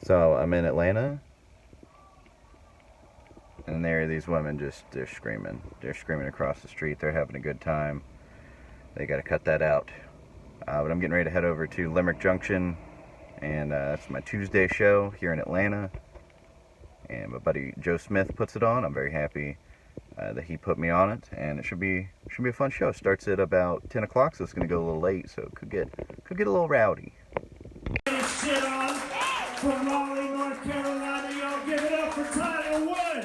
So I'm in Atlanta, and there are these women they're screaming. They're screaming across the street. They're having a good time. They got to cut that out. But I'm getting ready to head over to Limerick Junction, and it's my Tuesday show here in Atlanta. And my buddy Joe Smith puts it on. I'm very happy that he put me on it, and it should be a fun show. It starts at about 10 o'clock, so it's going to go a little late, so it could get a little rowdy. Shit on from Raleigh, North Carolina. Y'all give it up for Tyler Wood.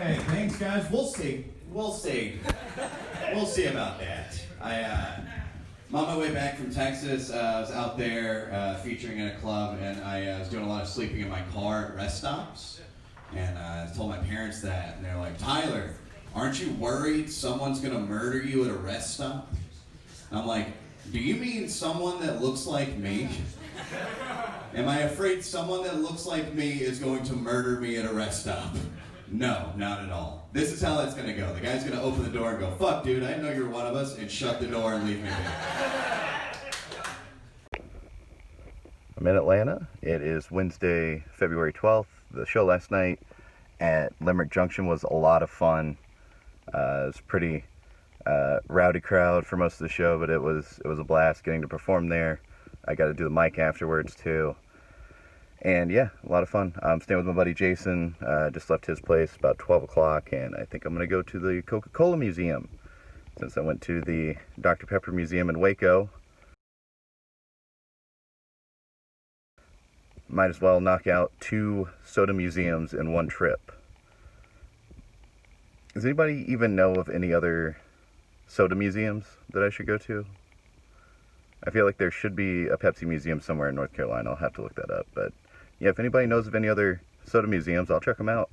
Hey, thanks guys. We'll see about that. I'm on my way back from Texas. I was out there featuring in a club, and I was doing a lot of sleeping in my car at rest stops. And I told my parents that, and they're like, Tyler, aren't you worried someone's gonna murder you at a rest stop? And I'm like, do you mean someone that looks like me? Am I afraid someone that looks like me is going to murder me at a rest stop? No, not at all. This is how that's gonna go. The guy's gonna open the door and go, fuck dude, I didn't know you were one of us, and shut the door and leave me be. I'm in Atlanta. It is Wednesday, February 12th. The show last night at Limerick Junction was a lot of fun. It was a pretty rowdy crowd for most of the show, but it was a blast getting to perform there. I got to do the mic afterwards too. And yeah, a lot of fun. I'm staying with my buddy Jason. Just left his place about 12 o'clock, and I think I'm going to go to the Coca-Cola Museum, since I went to the Dr. Pepper Museum in Waco. Might as well knock out 2 soda museums in one trip. Does anybody even know of any other soda museums that I should go to? I feel like there should be a Pepsi museum somewhere in North Carolina. I'll have to look that up. But yeah, if anybody knows of any other soda museums, I'll check them out.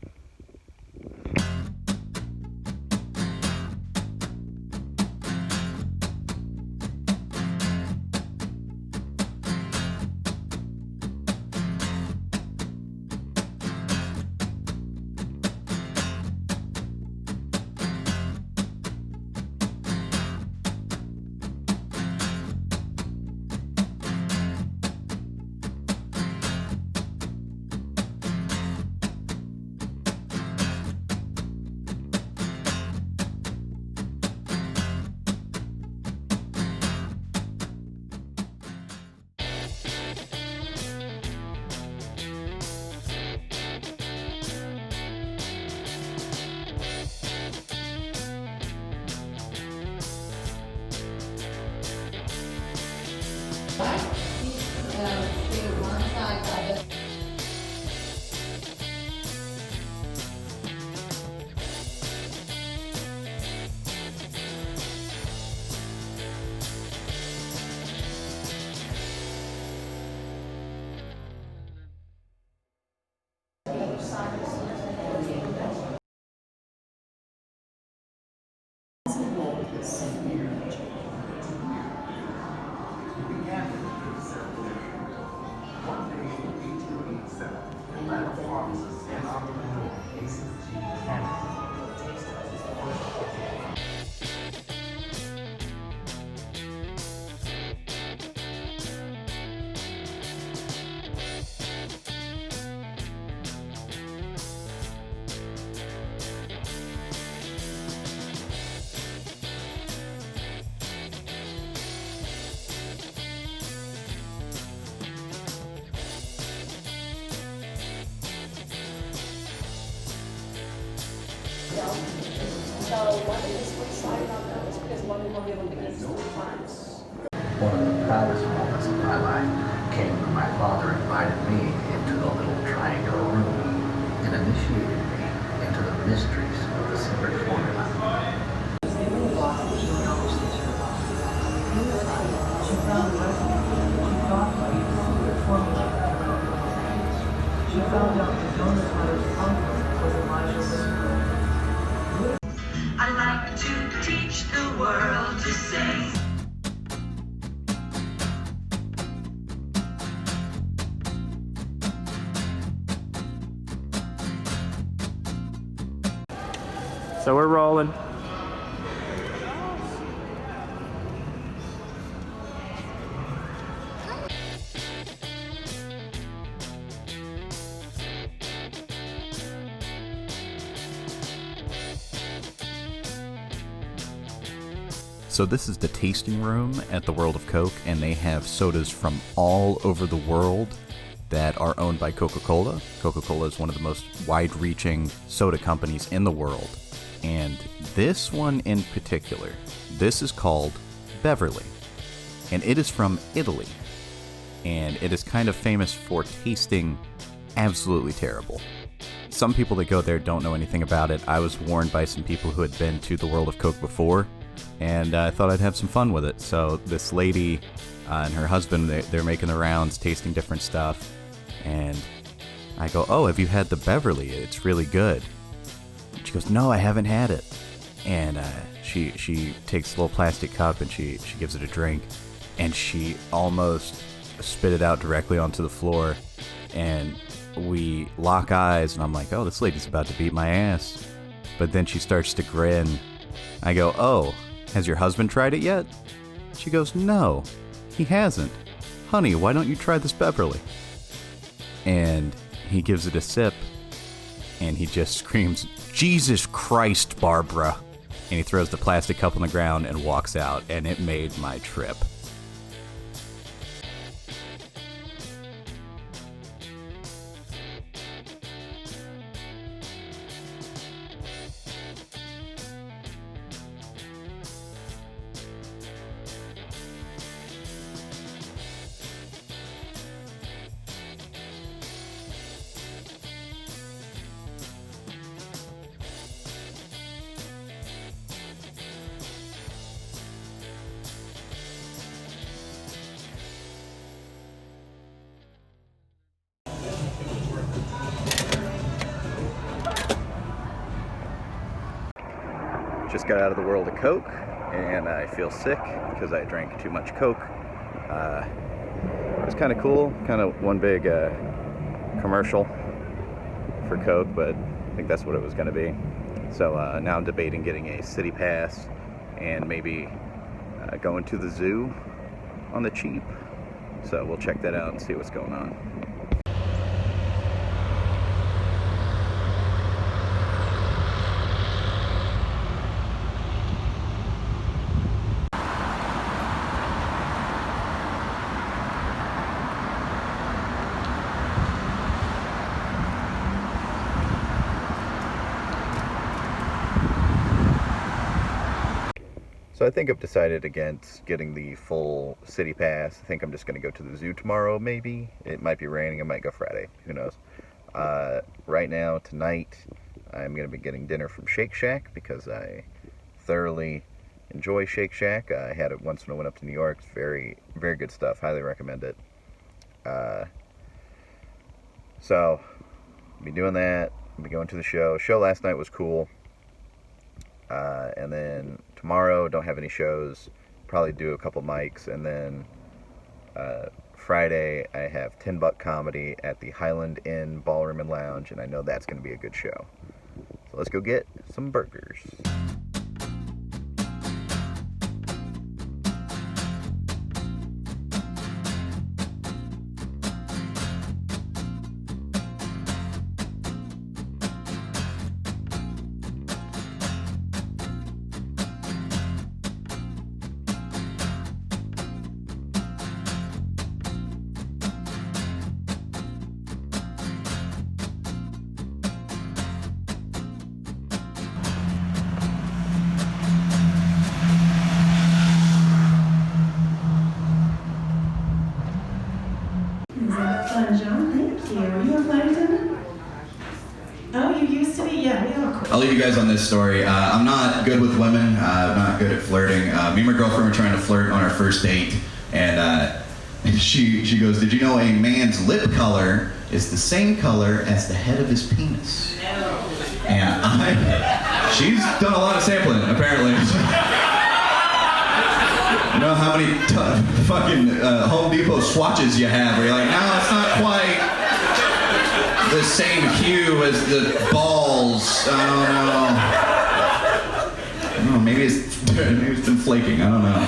So London is really excited about that because London will be able to get us 3 times. One of the proudest moments of my life came when my father invited me into the little triangular room and initiated me into the mysteries of the secret formula. She found out that Jonah's mother's uncle was Elijah's. I like to teach the world to sing. So we're rolling. So this is the tasting room at the World of Coke, and they have sodas from all over the world that are owned by Coca-Cola. Coca-Cola is one of the most wide-reaching soda companies in the world. And this one in particular, this is called Beverly. And it is from Italy. And it is kind of famous for tasting absolutely terrible. Some people that go there don't know anything about it. I was warned by some people who had been to the World of Coke before, and I thought I'd have some fun with it. So this lady and her husband, they're making the rounds, tasting different stuff. And I go, "Oh, have you had the Beverly? It's really good." And she goes, "No, I haven't had it." And she takes a little plastic cup and she gives it a drink. And she almost spit it out directly onto the floor. And we lock eyes, and I'm like, "Oh, this lady's about to beat my ass." But then she starts to grin. I go, "Oh, has your husband tried it yet?" She goes, "No, he hasn't. Honey, why don't you try this Beverly?" And he gives it a sip, and he just screams, "Jesus Christ, Barbara!" And he throws the plastic cup on the ground and walks out, and it made my trip. Just got out of the World of Coke, and I feel sick because I drank too much Coke. It was kind of cool, kind of one big commercial for Coke, but I think that's what it was going to be. So now I'm debating getting a city pass and maybe going to the zoo on the cheap. So we'll check that out and see what's going on. So I think I've decided against getting the full city pass. I think I'm just going to go to the zoo tomorrow, maybe. It might be raining. I might go Friday. Who knows? Right now, tonight, I'm going to be getting dinner from Shake Shack because I thoroughly enjoy Shake Shack. I had it once when I went up to New York. It's very, very good stuff. Highly recommend it. So, I'll be doing that. I'll be going to the show. Show last night was cool. And then tomorrow, don't have any shows, probably do a couple mics, and then Friday I have $10 comedy at the Highland Inn Ballroom and Lounge, and I know that's going to be a good show. So let's go get some burgers. I'll leave you guys on this story. I'm not good with women. I'm not good at flirting. Me and my girlfriend were trying to flirt on our first date, and she goes, "Did you know a man's lip color is the same color as the head of his penis?" And she's done a lot of sampling, apparently. You know how many fucking Home Depot swatches you have where you're like, no, it's not quite the same hue as the balls. I don't know. Maybe it's been flaking. I don't know.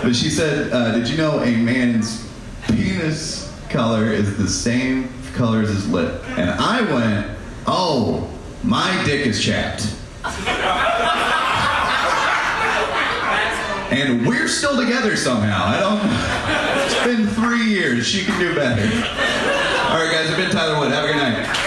But she said, did you know a man's penis color is the same color as his lip? And I went, oh, my dick is chapped. And we're still together somehow. I don't. It's been 3 years. She can do better. All right, guys. I've been Tyler Wood. Have a good night.